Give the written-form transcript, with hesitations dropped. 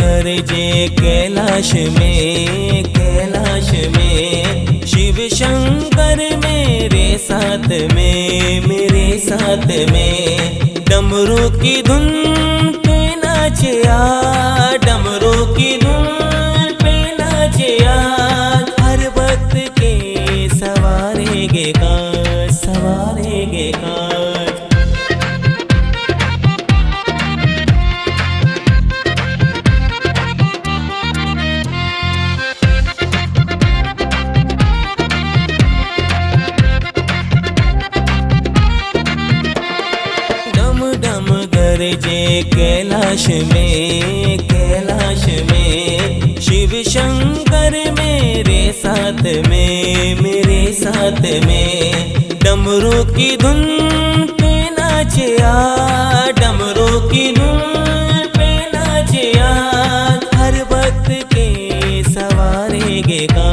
गरजे कैलाश में शिव शंकर मेरे साथ में डमरू की धुन पे नाचे आ, डमरू की धुन पे नाचे आ, हर वक्त के सवारेगे काज गरजे कैलाश में शिव शंकर मेरे साथ में डमरू की धुन पे नाचे आ, डमरू की धुन पे नाचे आ, हर वक्त के सवारेगे का